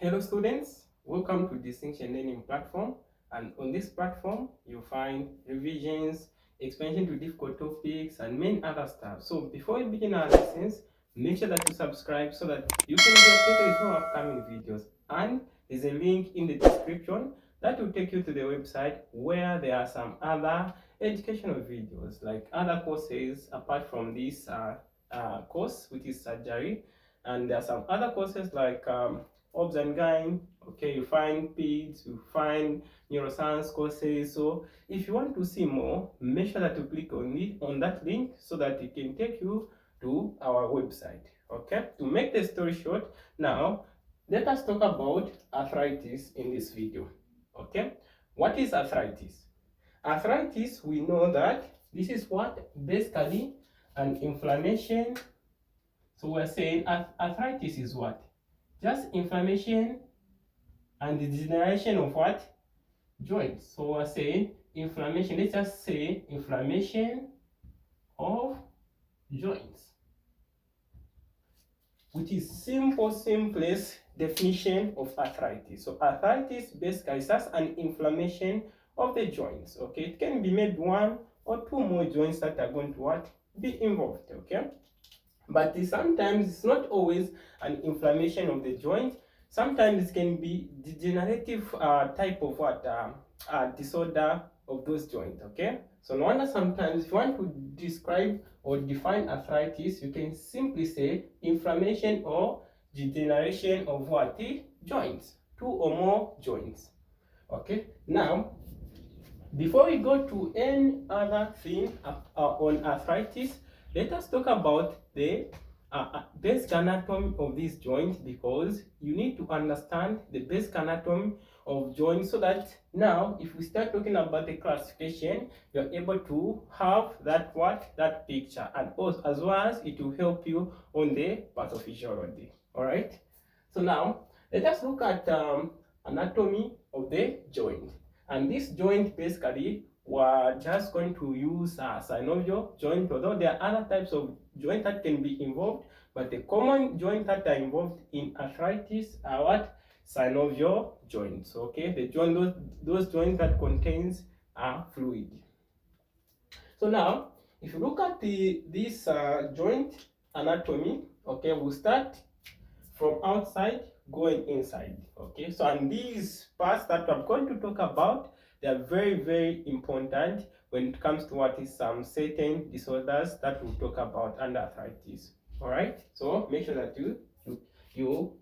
Hello students, welcome to Distinction Learning Platform, and on this platform you'll find revisions, expansion to difficult topics and many other stuff. So before we begin our lessons, make sure that you subscribe so that you can be updated with our upcoming videos. And there's a link in the description that will take you to the website where there are some other educational videos like other courses apart from this course, which is surgery. And there are some other courses like obs and gyne. Okay, you find peds, you find neuroscience courses. So if you want to see more, make sure that you click on that link so that it can take you to our website. Okay, to make the story short, now let us talk about arthritis in this video. Okay, what is arthritis? Arthritis, we know that this is what basically an inflammation. So we're saying arthritis is what? Just inflammation and the degeneration of what? Joints. So we're saying inflammation. Let's just say inflammation of joints, which is simplest definition of arthritis. So arthritis basically is just an inflammation of the joints. Okay, it can be maybe one or two more joints that are going to what? Be involved. Okay, but sometimes it's not always an inflammation of the joint. Sometimes it can be degenerative type of what disorder of those joints. Okay, so no wonder sometimes if you want to describe or define arthritis, you can simply say inflammation or degeneration of what? Joints, two or more joints. Okay, now before we go to any other thing on arthritis, let us talk about the basic anatomy of this joint, because you need to understand the basic anatomy of joints so that now if we start talking about the classification, you're able to have that picture, and also as well as it will help you on the pathophysiology. All right, so now let us look at anatomy of the joint. And this joint basically we're just going to use a synovial joint, although there are other types of joint that can be involved, but the common joint that are involved in arthritis are what? Synovial joints. Okay, the joint, those joints that contains fluid. So now if you look at this joint anatomy, okay, we'll start from outside going inside. Okay, so and these parts that I'm going to talk about, they are very important when it comes to what is some certain disorders that we'll talk about under arthritis. All right, so make sure that you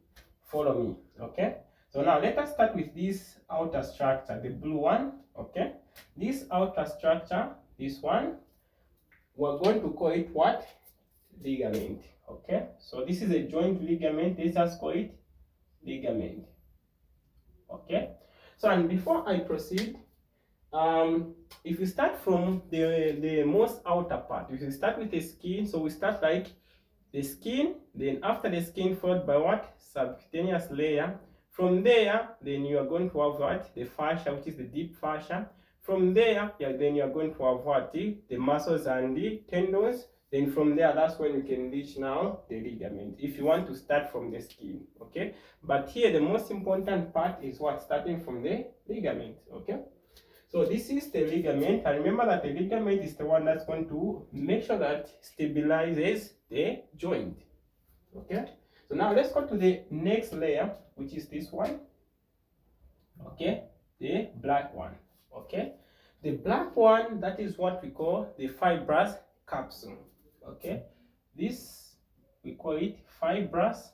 follow me. Okay, so now let us start with this outer structure, the blue one. Okay, this outer structure, this one, we're going to call it what? Ligament. Okay, so this is a joint ligament. Let's just call it ligament. Okay, so and before I proceed, if you start from the most outer part, if you start with the skin, so we start like the skin, then after the skin followed by what? Subcutaneous layer. From there, then you are going to have what? The fascia, which is the deep fascia. From there, yeah, then you are going to have what? The muscles and the tendons. Then from there, that's when you can reach now the ligament, if you want to start from the skin. Okay, but here the most important part is what? Starting from the ligament. Okay, so this is the ligament, and remember that the ligament is the one that's going to make sure that stabilizes the joint. Okay, so now let's go to the next layer, which is this one. Okay, the black one. Okay, the black one, that is what we call the fibrous capsule. Okay, this we call it fibrous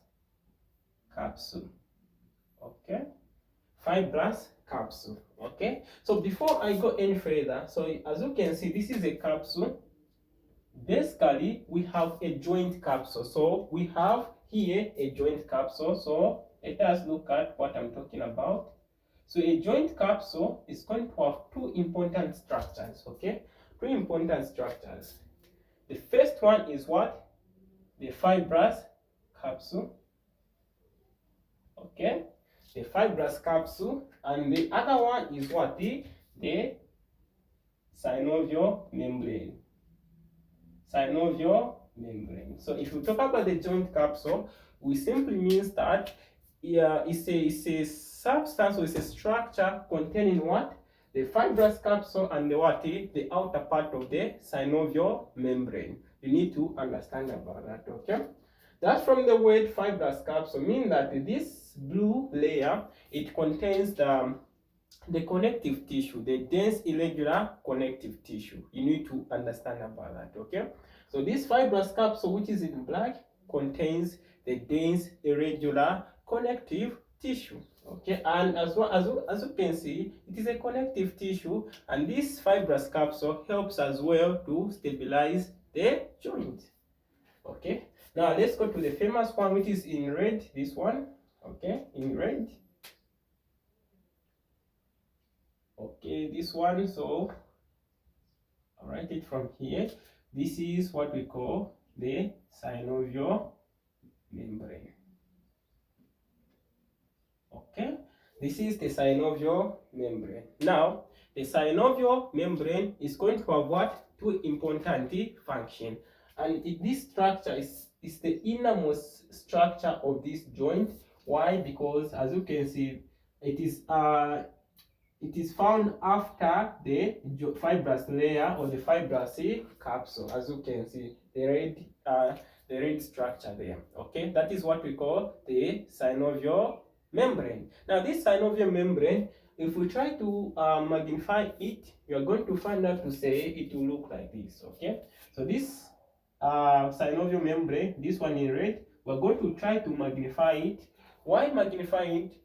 capsule. Okay, fibrous capsule. Okay, so before I go any further, so as you can see, this is a capsule. Basically we have a joint capsule, so we have here a joint capsule. So let us look at what I'm talking about. So a joint capsule is going to have two important structures. Okay, two important structures. The first one is what? The fibrous capsule. Okay, the fibrous capsule, and the other one is what? The synovial membrane. Synovial membrane. So if we talk about the joint capsule, we simply means that it's a substance, or it's a structure containing what? The fibrous capsule and the what? The outer part of the synovial membrane. You need to understand about that, okay? That's from the word fibrous capsule, mean that this blue layer, it contains the connective tissue, the dense irregular connective tissue. You need to understand about that, okay? So this fibrous capsule, which is in black, contains the dense irregular connective tissue, okay? And as well as you can see, it is a connective tissue, and this fibrous capsule helps as well to stabilize the joint, okay? Now let's go to the famous one, which is in red, this one, okay, in red. Okay, this one, so I'll write it from here. This is what we call the synovial membrane. Okay, this is the synovial membrane. Now, the synovial membrane is going to have what? Two important functions. And this structure is the innermost structure of this joint. Why? Because as you can see, it is found after the fibrous layer or the fibrous capsule, as you can see, the red structure there. Okay, that is what we call the synovial membrane. Now, this synovial membrane, if we try to magnify it, you are going to find out to say it will look like this. Okay, so this synovial membrane, this one in red, we're going to try to magnify it. Why magnify it?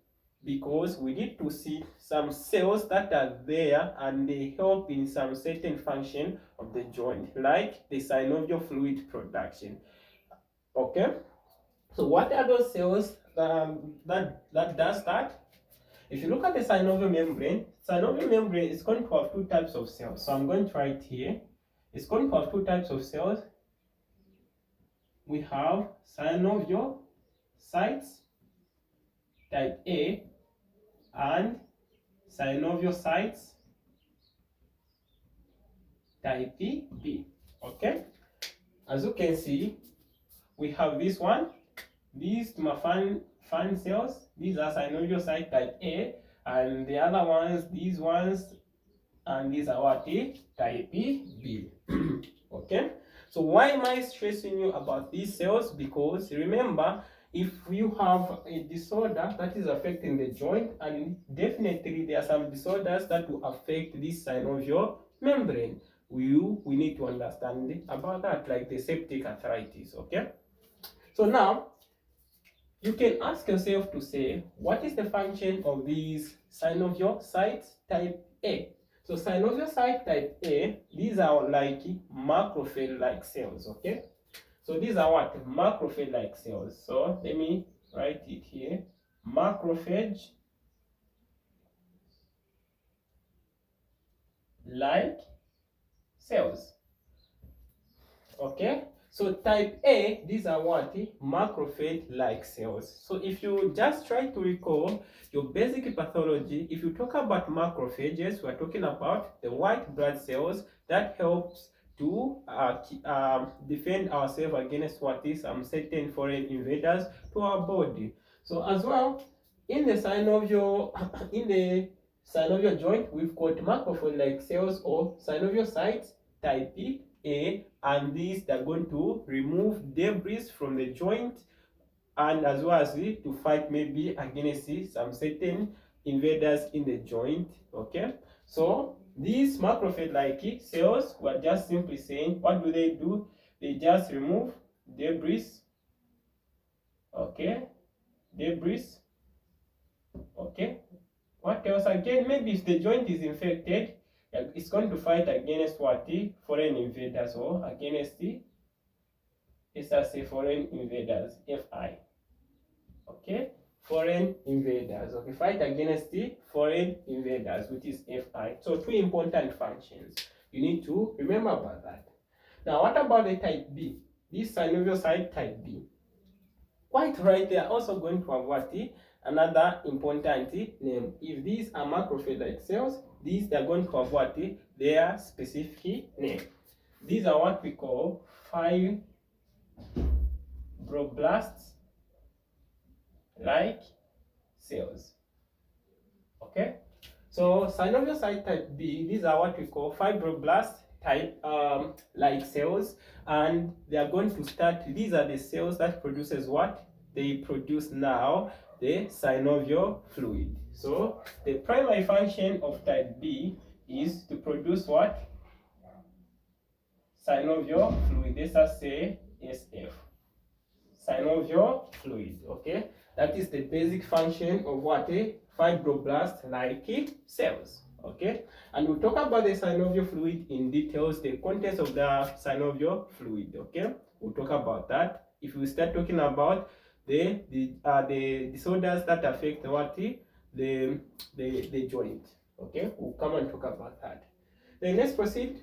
Because we need to see some cells that are there and they help in some certain function of the joint, like the synovial fluid production. Okay, so what are those cells that does that? If you look at the synovial membrane is going to have two types of cells. So I'm going to write here, it's going to have two types of cells. We have synovial sites type A and synoviocytes type B. Okay, as you can see, we have this one. These fan cells, these are synoviocyte type A, and the other ones, these ones, and these are what? Type B. Okay, so why am I stressing you about these cells? Because remember, if you have a disorder that is affecting the joint, and definitely there are some disorders that will affect this synovial membrane, we need to understand about that, like the septic arthritis. Okay, so now you can ask yourself to say, what is the function of these synoviocytes type A? So synoviocyte type A, these are like macrophage-like cells, okay? So these are what? Macrophage-like cells. So let me write it here. Macrophage-like cells. Okay? So type A, these are what? Macrophage-like cells. So if you just try to recall your basic pathology, if you talk about macrophages, we're talking about the white blood cells that helps to defend ourselves against what is certain foreign invaders to our body. So as well, in the synovial joint, we've got macrophage-like cells or synoviocytes type A, and these are going to remove debris from the joint, and as well as to fight maybe against some certain invaders in the joint. Okay, so these macrophage-like cells, we're just simply saying, what do? They just remove debris. Okay, debris. Okay, what else? Again, maybe if the joint is infected, it's going to fight against what? Foreign invaders, or against let's say foreign invaders, FI. Okay, foreign invaders. Okay, fight against the foreign invaders, which is FI. So two important functions. You need to remember about that. Now, what about the type B? This synoviocyte type B. Quite right, they are also going to have what? Another important name. If these are macrophage-like cells, these are going to have what? Their specific name. These are what we call fibroblasts like cells. Okay, so synoviocyte type B, these are what we call fibroblast type like cells, and they are going to start. These are the cells that produces what they produce now, the synovial fluid. So the primary function of type B is to produce what? Synovial fluid. Let's just say SF. Synovial fluid. Okay, that is the basic function of what a fibroblast like cells. Okay, and we'll talk about the synovial fluid in details, the contents of the synovial fluid. Okay, we'll talk about that. If we start talking about the disorders that affect what the joint. Okay, we'll come and talk about that. Then let's proceed.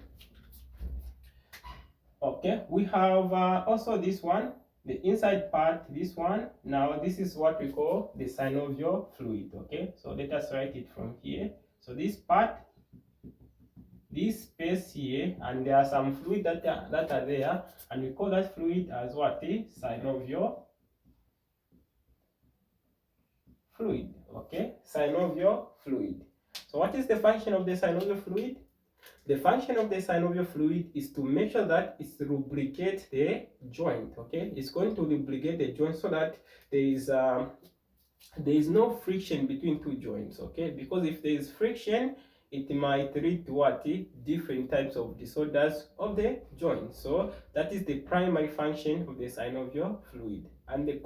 Okay, we have also this one, the inside part, this one. Now this is what we call the synovial fluid. Okay, so let us write it from here. So this part, this space here, and there are some fluid that are there, and we call that fluid as what? The synovial fluid. Okay, synovial fluid. So what is the function of the synovial fluid? The function of the synovial fluid is to make sure that it lubricates the joint. Okay, it's going to lubricate the joint so that there is no friction between two joints. Okay, because if there is friction, it might lead to what? Different types of disorders of the joint. So that is the primary function of the synovial fluid. And the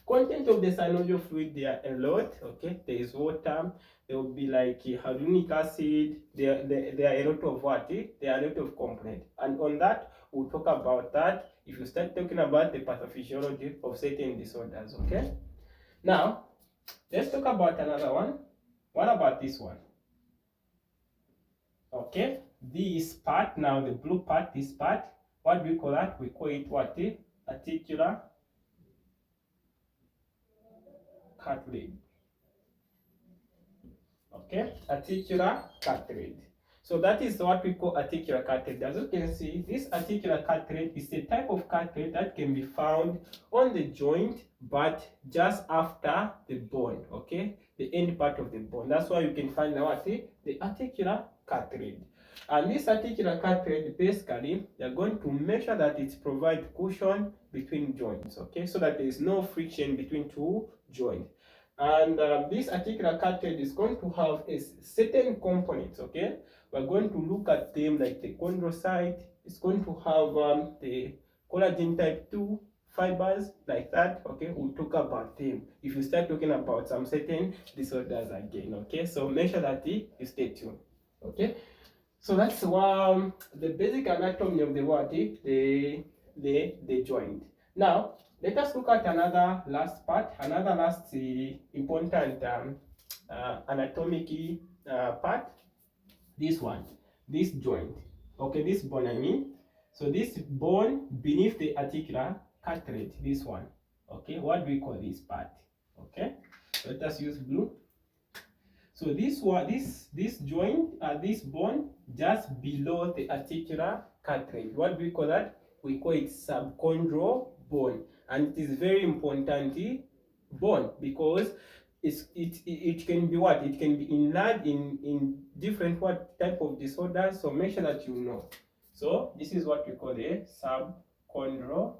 content of the synovial fluid, there are a lot. Okay, there is water, there will be like hyaluronic acid, there are a lot of what? There are a lot of components. And on that, we'll talk about that if you start talking about the pathophysiology of certain disorders. Okay, now let's talk about another one. What about this one? Okay, this part, now the blue part, this part, what do we call that? We call it what? Articular cartilage. Okay, articular cartilage. So that is what we call articular cartilage. As you can see, this articular cartilage is a type of cartilage that can be found on the joint, but just after the bone. Okay, the end part of the bone. That's why you can find what? The articular cartilage. And this articular cartilage, basically, they're going to make sure that it provides cushion between joints. Okay, so that there is no friction between two joints. And this articular cartilage is going to have a certain components. Okay, we're going to look at them like the chondrocyte. It's going to have the collagen type 2 fibers like that. Okay, we'll talk about them if you start talking about some certain disorders again. Okay, so make sure that you stay tuned. Okay, so that's the basic anatomy of the what? The joint. Now let us look at another last part, another last important anatomic part. This one, this joint. Okay, this bone, I mean. So this bone beneath the articular cartilage, this one. Okay, what do we call this part? Okay, let us use blue. So this one, this joint, this bone just below the articular cartilage. What do we call that? We call it subchondral bone, and it is very important bone because it can be what? It can be enlarged in different what type of disorders. So make sure that you know. So this is what we call a subchondral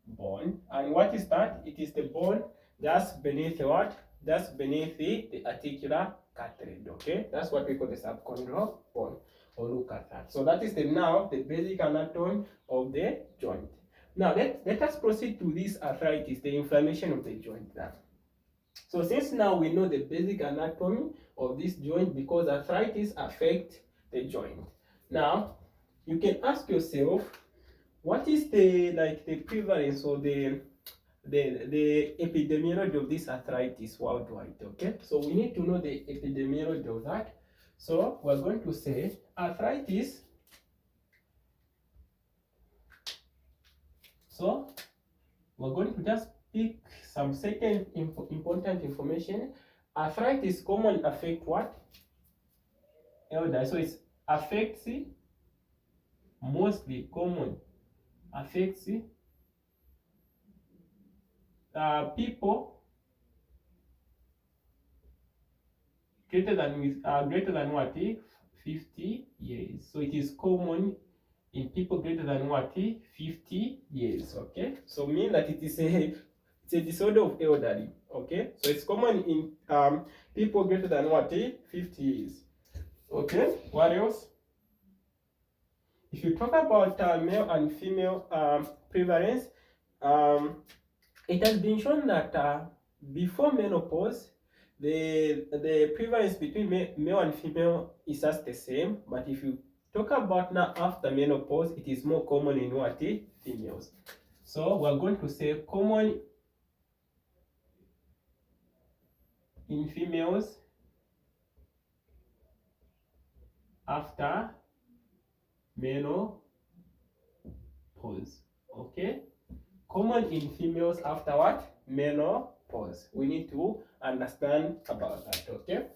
bone. And what is that? It is the bone just beneath the what? Just beneath the articular cartilage. Okay, that's what we call the subchondral bone. Or look at that. So that is now the basic anatomy of the joint. Now let us proceed to this arthritis, the inflammation of the joint now. So since now we know the basic anatomy of this joint, because arthritis affects the joint. Now you can ask yourself, what is the prevalence or the epidemiology of this arthritis worldwide? Okay, so we need to know the epidemiology of that. So we're going to say arthritis. So we're going to just pick some certain important information. Arthritis commonly affect what? Elders. So it affects mostly common affects people greater than what, 50 years. So it is common in people greater than what, 50 years. Okay, so mean that it is it's a disorder of elderly. Okay, so it's common in people greater than what, 50 years. Okay, what else? If you talk about male and female prevalence, it has been shown that before menopause, the prevalence between male and female is just the same. But if you talk about now after menopause, it is more common in what, females. So we're going to say common in females after menopause. Okay, common in females after what, menopause. We need to understand about that. Okay,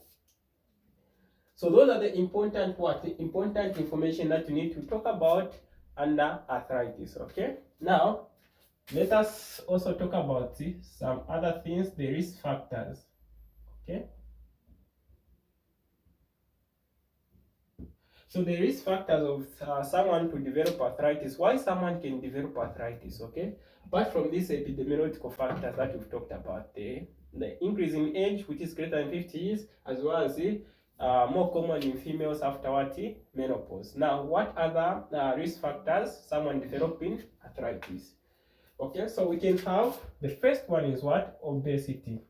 so those are the important information that you need to talk about under arthritis. Okay, now let us also talk about some other things, the risk factors. Okay, so the risk factors of someone to develop arthritis, why someone can develop arthritis. Okay, apart from these epidemiological factors that we've talked about, the increase in age, which is greater than 50 years, as well as the more common in females after what, menopause. Now, what other risk factors someone developing arthritis? Okay, so we can have, the first one is what, obesity.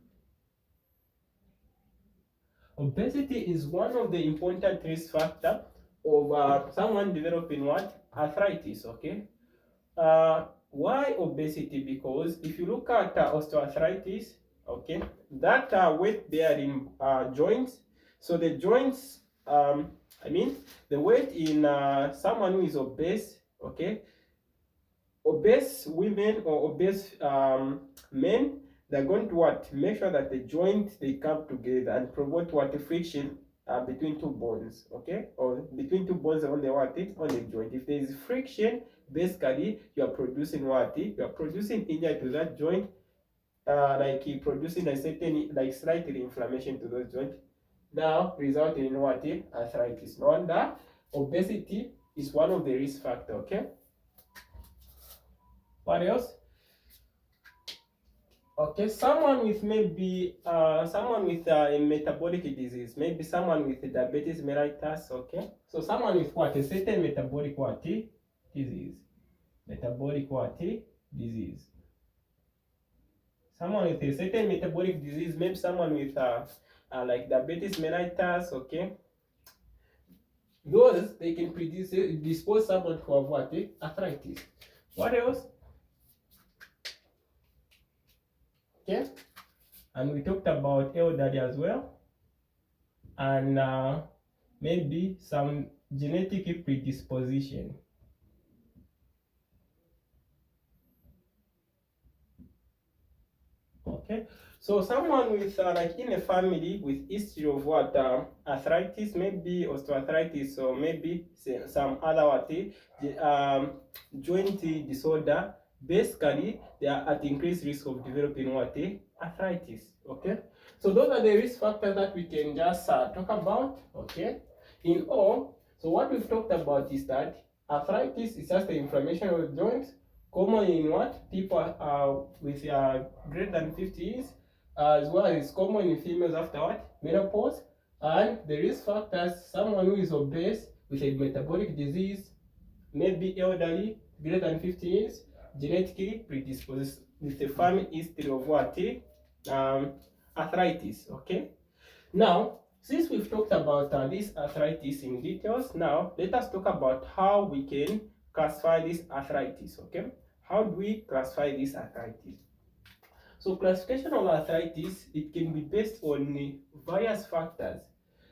Obesity is one of the important risk factor of someone developing what, arthritis. Okay, why obesity? Because if you look at osteoarthritis, okay, that weight bearing joints, so the joints, I mean the weight in someone who is obese, okay, obese women or obese men, they're going to what, make sure that the joints, they come together and promote what, friction between two bones. Okay, or between two bones on the what, on the joint. If there is friction, basically you are producing what, you are producing injury to that joint, like producing a certain, like slightly inflammation to those joints, now resulting in what, arthritis. No wonder obesity is one of the risk factors. Okay, what else? Okay, someone with maybe someone with a metabolic disease, maybe someone with diabetes mellitus. Okay, so someone with what, a certain metabolic what, disease, metabolic what, disease. Someone with a certain metabolic disease, maybe someone with like diabetes mellitus. Okay, those, they can dispose someone to have what, arthritis. What else? Okay, and we talked about elderly as well, and maybe some genetic predisposition. Okay, so someone with like in a family with history of what, arthritis, maybe osteoarthritis, or maybe some other what, joint disorder, basically they are at increased risk of developing what, arthritis. Okay, so those are the risk factors that we can just talk about. Okay, in all, so what we've talked about is that arthritis is just the inflammation of the joints, common in what, people with greater than 50 years, as well as common in females after what, menopause. And the risk factors, someone who is obese with a metabolic disease, maybe elderly, greater than 50 years, genetically predisposed with a family history of what, arthritis. Okay, now since we've talked about this arthritis in details, now let us talk about how we can classify this arthritis. Okay, how do we classify this arthritis? So classification of arthritis, it can be based on various factors.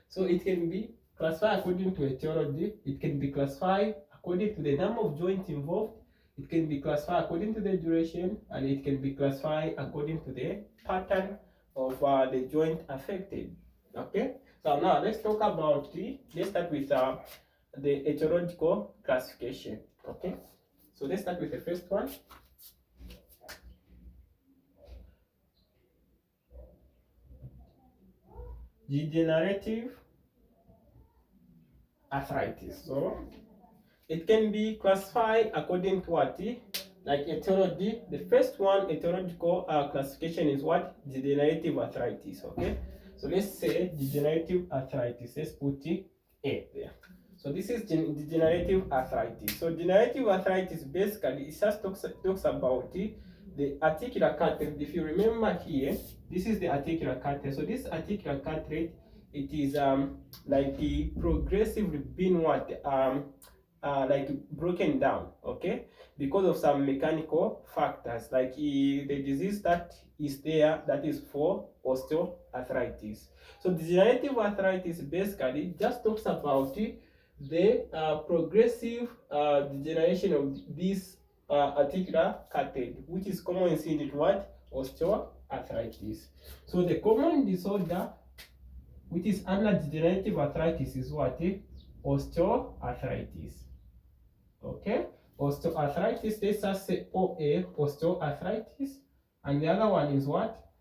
So it can be classified according to etiology, it can be classified according to the number of joints involved, it can be classified according to the duration, and it can be classified according to the pattern of the joint affected. Okay, so now let's talk about let's start with the etiological classification. Okay, so let's start with the first one. degenerative arthritis. So it can be classified according to what? Like etiology. The first one, etiological classification is what? Degenerative arthritis. Okay. So let's say degenerative arthritis. Let's put it A there. So this is degenerative arthritis. So degenerative arthritis basically it just talks about the articular cartilage. If you remember here, this is the articular cartilage. So this articular cartilage, it is like the progressively being what like broken down, okay, because of some mechanical factors like the disease that is there, that is for osteoarthritis. So degenerative arthritis basically just talks about the progressive degeneration of this articular cartilage, which is commonly seen in what? Osteoarthritis. So the common disorder which is under degenerative arthritis is what? Osteoarthritis. Okay, osteoarthritis, let's just say OA, osteoarthritis, and the other one is what?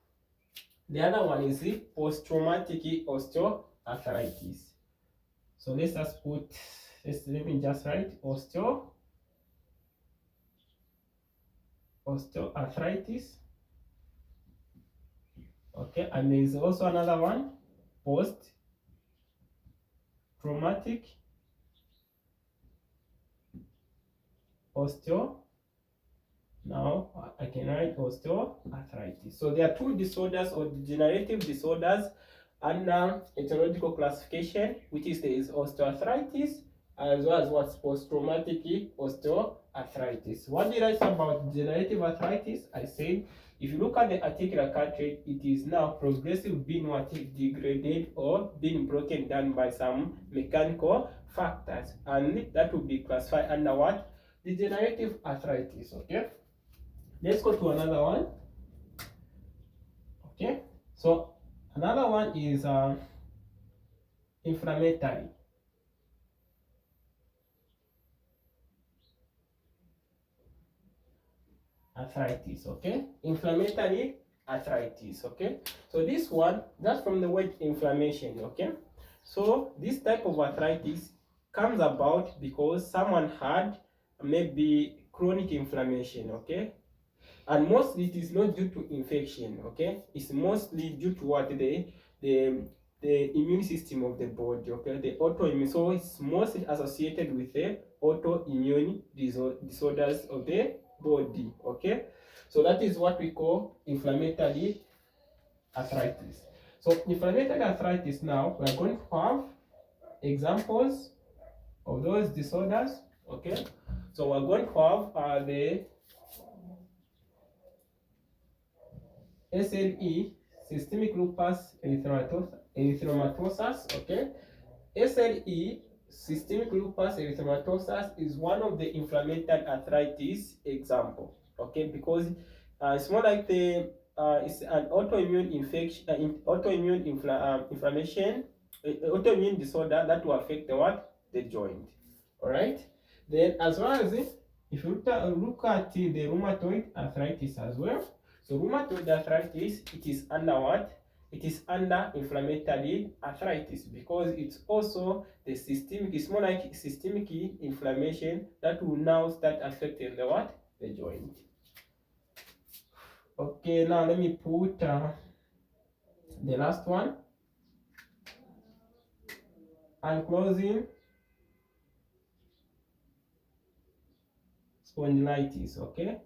The other one is the post-traumatic osteoarthritis. So let's just put, let me just write osteoarthritis. Okay, and there is also another one, post-traumatic osteo. Now I can write osteoarthritis. So there are two disorders or degenerative disorders under etiological classification, which is there is osteoarthritis as well as what's post-traumatic osteoarthritis. What did I say about degenerative arthritis? I said if you look at the articular cartilage, it is now progressively being what is degraded or being broken down by some mechanical factors, and that will be classified under what? Degenerative arthritis. Okay. Let's go to another one. Okay, so another one is inflammatory arthritis. Okay, inflammatory arthritis. Okay, so this one, that's from the word inflammation. Okay, so this type of arthritis comes about because someone had maybe chronic inflammation. Okay, and mostly it is not due to infection. Okay, it's mostly due to what? The immune system of the body. Okay, the autoimmune. So it's mostly associated with the autoimmune disorders of the body. Okay, so that is what we call inflammatory arthritis. So inflammatory arthritis, now we are going to have examples of those disorders. Okay, so we're going to have the SLE, systemic lupus erythematosus. Okay, SLE, systemic lupus erythematosus, is one of the inflammatory arthritis example. Okay, because it's more like the it's an autoimmune infection, inflammation, autoimmune disorder that will affect the what? The joint. All right. Then as well as if you look at the rheumatoid arthritis as well. So rheumatoid arthritis, it is under what? It is under inflammatory arthritis because it's also the systemic, it's more like systemic inflammation that will now start affecting the what? The joint. Okay, now let me put the last one. Ankylosing spondylitis. Okay,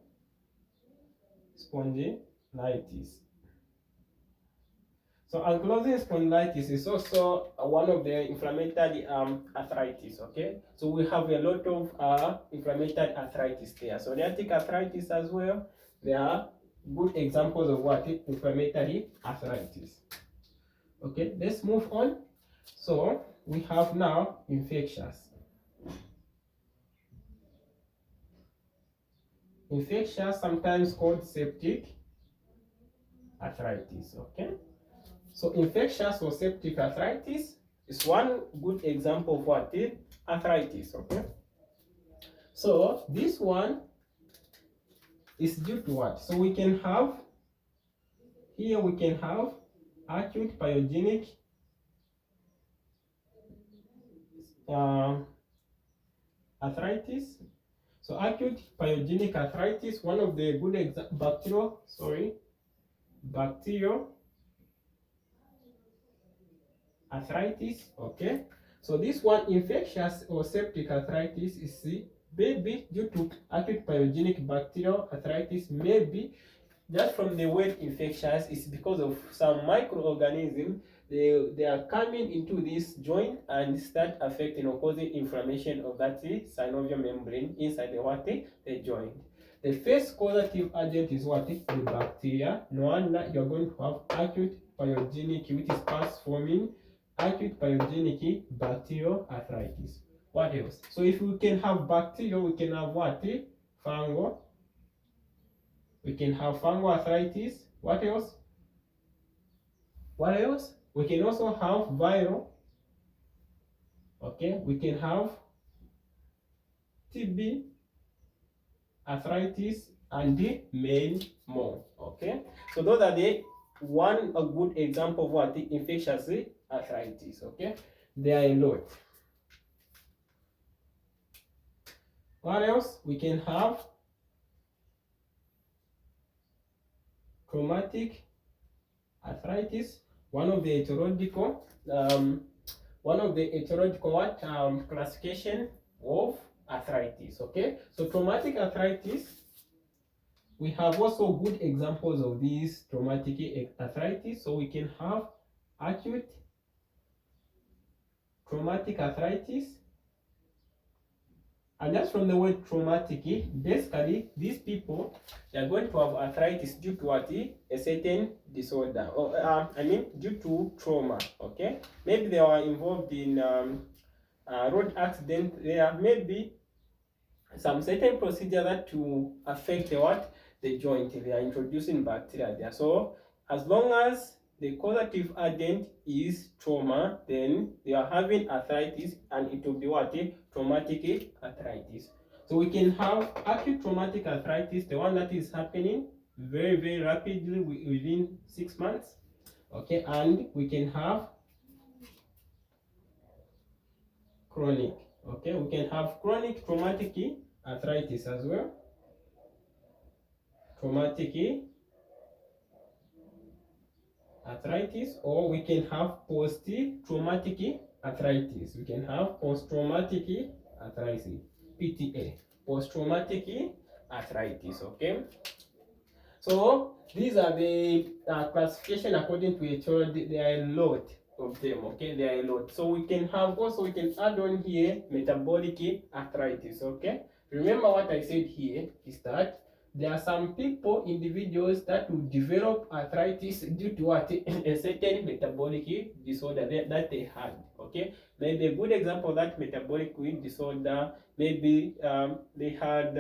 spondylitis. So ankylosing spondylitis is also one of the inflammatory arthritis. Okay, so we have a lot of inflammatory arthritis there. Psoriatic arthritis as well. There are good examples of what? Inflammatory arthritis. Okay, let's move on. So we have now infectious. Infectious, sometimes called septic arthritis. Okay, so infectious or septic arthritis is one good example of what? Arthritis. Okay, so this one is due to what? So we can have here, we can have acute pyogenic arthritis. So acute pyogenic arthritis, one of the good bacterial arthritis. Okay, so this one, infectious or septic arthritis, is maybe due to acute pyogenic bacterial arthritis. Maybe just from the word infectious, is because of some microorganisms. They are coming into this joint and start affecting or causing inflammation of that synovial membrane inside the joint. The first causative agent is what? The bacteria. No wonder you're going to have acute pyogenic, which is pus forming acute pyogenic bacterial arthritis. What else? So if we can have bacterial, we can have what? Fungal. We can have fungal arthritis. What else? What else? We can also have viral. Okay, we can have TB arthritis and many more. Okay, so those are the a good example of what the infectious arthritis. Okay, there are a lot. What else? We can have traumatic arthritis, one of the etiological classification of arthritis. Okay, so traumatic arthritis, we have also good examples of these traumatic arthritis. So we can have acute traumatic arthritis, and just from the word traumatic, basically these people, they are going to have arthritis due to what? A certain disorder, or due to trauma. Okay, maybe they were involved in road accident. There may be some certain procedure that to affect the joint. They are introducing bacteria there. So as long as the causative agent is trauma, then they are having arthritis, and it will be what? Traumatic arthritis. So we can have acute traumatic arthritis, the one that is happening very, very rapidly within 6 months. Okay, and we can have chronic. Okay, we can have chronic traumatic arthritis as well. Traumatic arthritis, or we can have post-traumatic arthritis. We can have post-traumatic arthritis, PTA, post-traumatic arthritis. Okay, so these are the classification according to etiology. There are a lot of them. Okay, there are a lot. So we can have also, we can add on here metabolic arthritis. Okay, remember what I said here is that there are some individuals that will develop arthritis due to what? A certain metabolic disorder that they had. Okay, maybe a good example of that metabolic disorder, maybe they had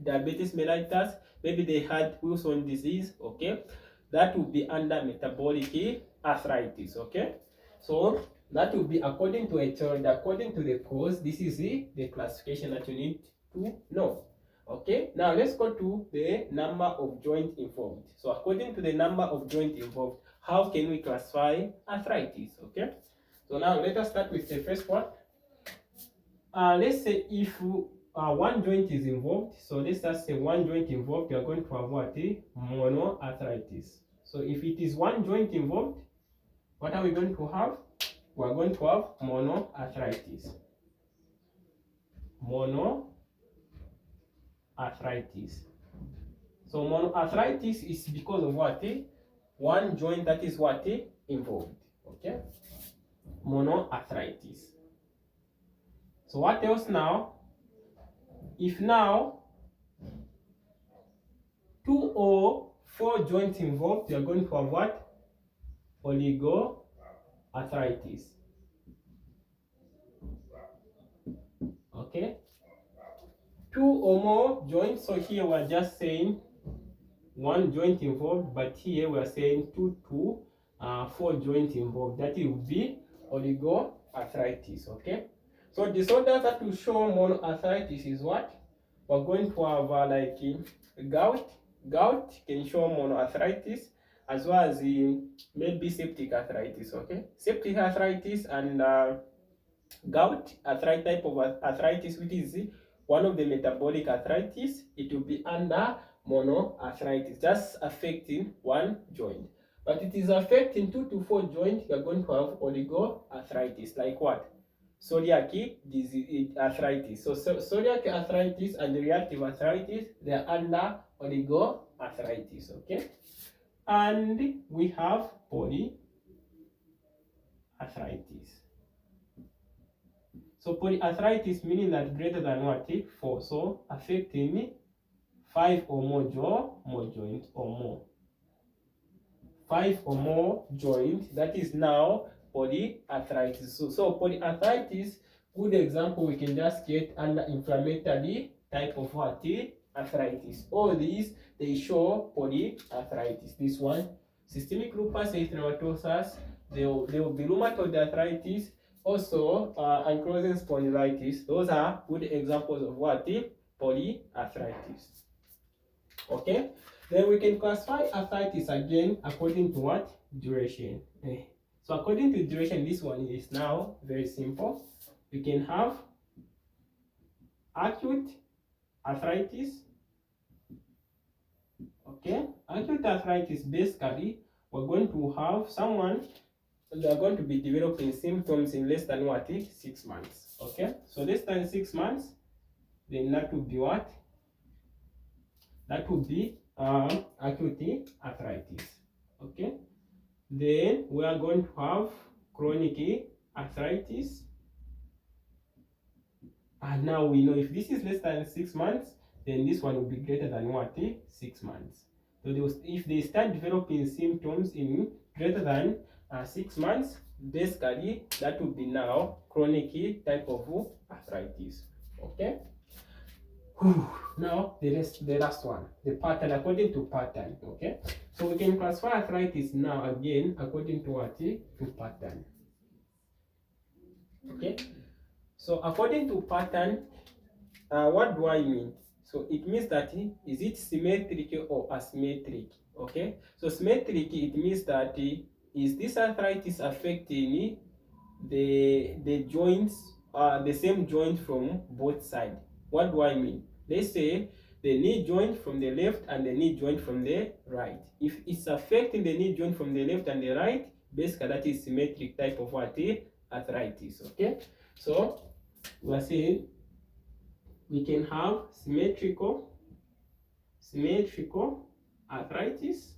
diabetes mellitus, maybe they had Wilson disease. Okay, that would be under metabolic arthritis. Okay, so that will be according to according to the cause. This is the classification that you need to know. Okay, now let's go to the number of joints involved. So according to the number of joints involved, how can we classify arthritis? Okay, so now let us start with the first one. Let's say if one joint is involved, so let's just say one joint involved, you are going to have what? Monoarthritis. So if it is one joint involved, what are we going to have? We are going to have monoarthritis. Monoarthritis. So monoarthritis is because of what? One joint that is what? Involved. Okay, monoarthritis. So what else now? If now 2 or 4 joints involved, you are going to have what? Oligoarthritis. Okay, 2 or more joints. So here we are just saying one joint involved, but here we are saying 2 to 4 joints involved. That will be oligoarthritis. Okay, so disorders that will show monoarthritis is what? We're going to have like gout. Gout can show monoarthritis, as well as maybe septic arthritis. Okay, septic arthritis and gout arthritis, type of arthritis, which is one of the metabolic arthritis, it will be under monoarthritis, just affecting one joint. But it is affecting 2 to 4 joints, you are going to have oligoarthritis, like what? Psoriatic disease arthritis. So psoriatic arthritis and reactive arthritis, they are under oligoarthritis, okay? And we have polyarthritis. So polyarthritis meaning that greater than what? 4. So affecting 5 or more joints or more. 5 or more joints, that is now polyarthritis. So polyarthritis, good example we can just get under inflammatory type of what? Arthritis. All these, they show polyarthritis. This one, systemic lupus erythematosus, there will be rheumatoid arthritis, also ankylosing spondylitis. Those are good examples of what? Polyarthritis. Okay, then we can classify arthritis again according to what? Duration. So according to duration, this one is now very simple. We can have acute arthritis. Okay, acute arthritis, basically we're going to have someone, they are going to be developing symptoms in less than what? 6 months. Okay, so less than 6 months, then that would be what? That would be acute arthritis. Okay, then we are going to have chronic arthritis, and now we know if this is less than 6 months, then this one will be greater than what? 6 months. So if they start developing symptoms in greater than 6 months, basically that would be now chronic type of arthritis. Okay. Now the last one, the pattern, according to pattern. Okay, so we can classify arthritis now again according to what? To pattern. Okay, so according to pattern, what do I mean? So it means that is it symmetric or asymmetric? Okay, so symmetric, it means that is this arthritis affecting the joints, the same joint from both sides? What do I mean? Let's say the knee joint from the left and the knee joint from the right. If it's affecting the knee joint from the left and the right, basically that is symmetric type of what? Arthritis. Okay, so we are saying we can have symmetrical arthritis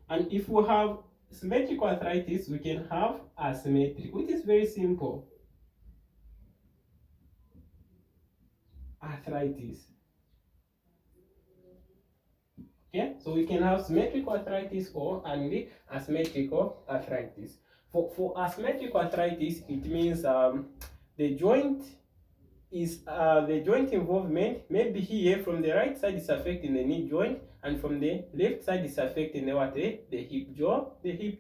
and if we have symmetrical arthritis, we can have asymmetric, which is very simple. Arthritis. Okay, so we can have symmetrical arthritis or asymmetrical arthritis. For asymmetrical arthritis, it means the joint is the joint involvement, maybe here from the right side is affecting the knee joint, and from the left side is affecting the what? The hip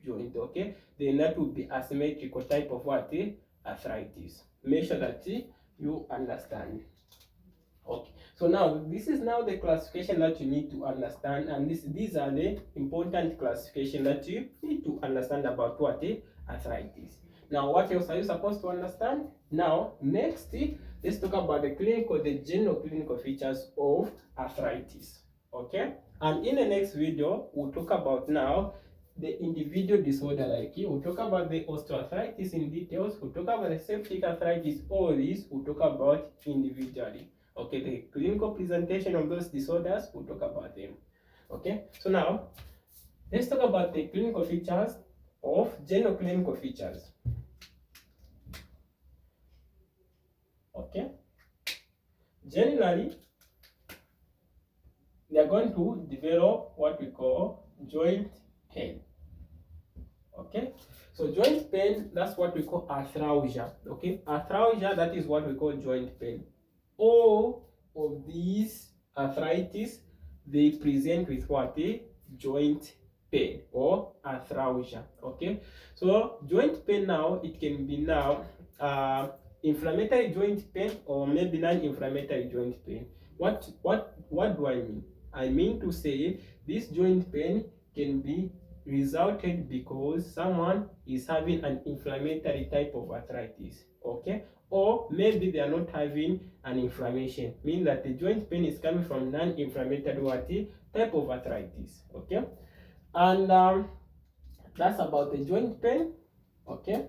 joint. Okay, then that would be asymmetrical type of what? Arthritis. Make sure that you understand. Okay, so now this is now the classification that you need to understand, and these are the important classification that you need to understand about what? Arthritis. Now, what else are you supposed to understand? Now, next, let's talk about the general clinical features of arthritis. Okay, and in the next video, we'll talk about now the individual disorder, like we'll talk about the osteoarthritis in details, we'll talk about the septic arthritis, all these we'll talk about individually. Okay, the clinical presentation of those disorders, we'll talk about them. Okay, so now let's talk about the clinical features of general clinical features. Okay, generally they are going to develop what we call joint pain. Okay, so joint pain, that's what we call arthralgia. Okay, arthralgia, that is what we call joint pain. All of these arthritis, they present with what? Joint pain or arthralgia. Okay, so joint pain now, it can be now inflammatory joint pain or maybe non-inflammatory joint pain. What do I mean? I mean to say this joint pain can be resulted because someone is having an inflammatory type of arthritis, okay? Or maybe they are not having an inflammation, meaning that the joint pain is coming from non-inflammatory type of arthritis, okay? And that's about the joint pain, okay?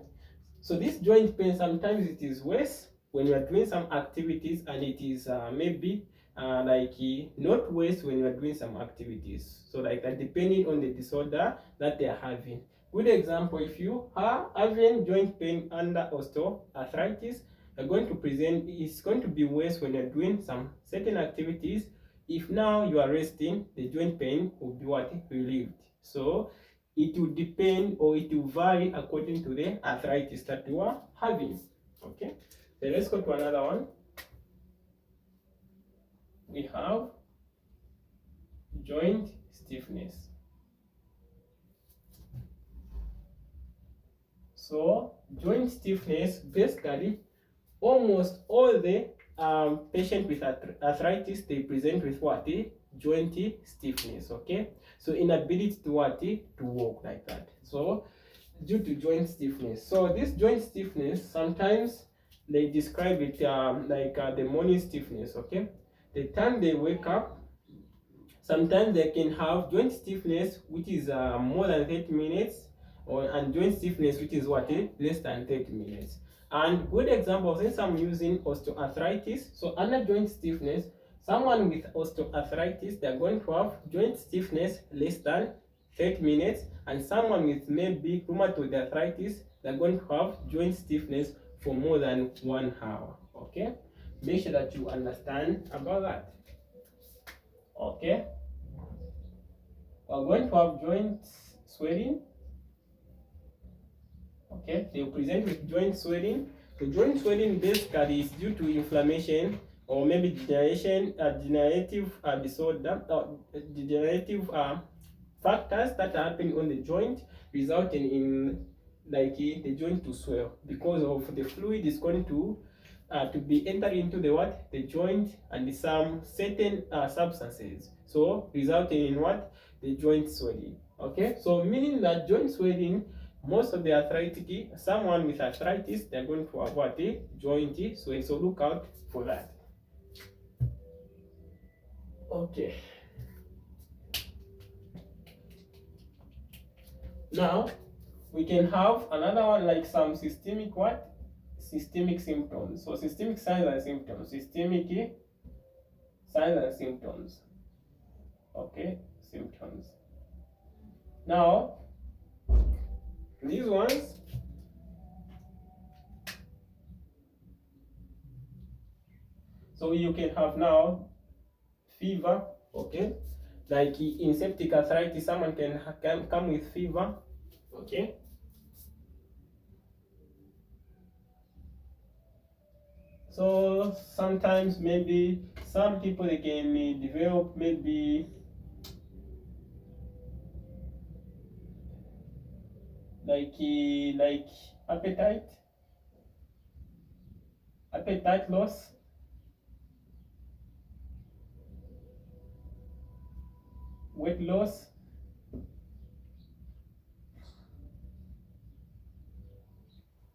So this joint pain, sometimes it is worse when you are doing some activities, and it is maybe not worse when you are doing some activities. So like that, depending on the disorder that they are having. Good example, if you are having joint pain under osteoarthritis, you're going to present, it's going to be worse when you're doing some certain activities. If now you are resting, the joint pain will be what? Relieved. So it will depend, or it will vary according to the arthritis that you are having. Okay, so let's go to another one. We have joint stiffness. So joint stiffness, basically almost all the patients with arthritis, they present with what? Joint stiffness. Okay, so inability to what? To walk like that. So due to joint stiffness. So this joint stiffness, sometimes they describe it the morning stiffness. Okay, the time they wake up, sometimes they can have joint stiffness which is more than 30 minutes, and joint stiffness which is what? Less than 30 minutes. And good example, since I'm using osteoarthritis, so under joint stiffness, someone with osteoarthritis, they're going to have joint stiffness less than 30 minutes, and someone with maybe rheumatoid arthritis, they're going to have joint stiffness for more than 1 hour. Okay, make sure that you understand about that. Okay, we're going to have joint swelling. Okay, they present with joint swelling. So joint swelling basically is due to inflammation, or maybe degenerative disorder, or degenerative factors that are happening on the joint, resulting in the joint to swell because of the fluid is going to be entering into the joint, and some certain substances, so resulting in what? The joint swelling. Okay, so meaning that joint swelling, most of the arthritic, someone with arthritis, they're going to have what? Joint swelling. So look out for that. Okay, now we can have another one, like some systemic what? Systemic symptoms. So systemic signs and symptoms. Systemic signs and symptoms. Okay, symptoms. Now these ones, so you can have now fever. Okay, like in septic arthritis, someone can come with fever. Okay, so sometimes maybe some people, they can develop maybe like appetite loss. Weight loss.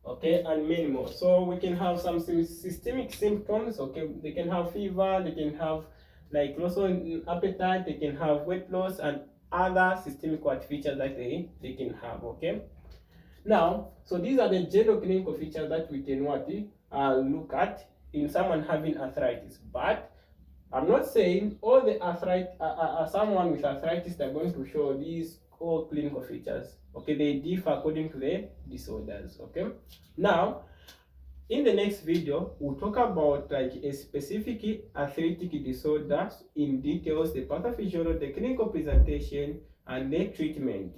Okay, and many more. So we can have some systemic symptoms. Okay, they can have fever, they can have like loss in appetite, they can have weight loss, and other systemic features that they can have. Okay, now, so these are the general clinical features that we can look at in someone having arthritis. But I'm not saying all the someone with arthritis, they're going to show these all clinical features. Okay, they differ according to the disorders. Okay, now in the next video, we'll talk about like a specific arthritic disorder in details, the pathophysiology, the clinical presentation, and the treatment.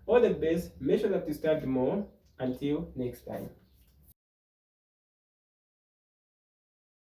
All the best. Make sure that you study more. Until next time.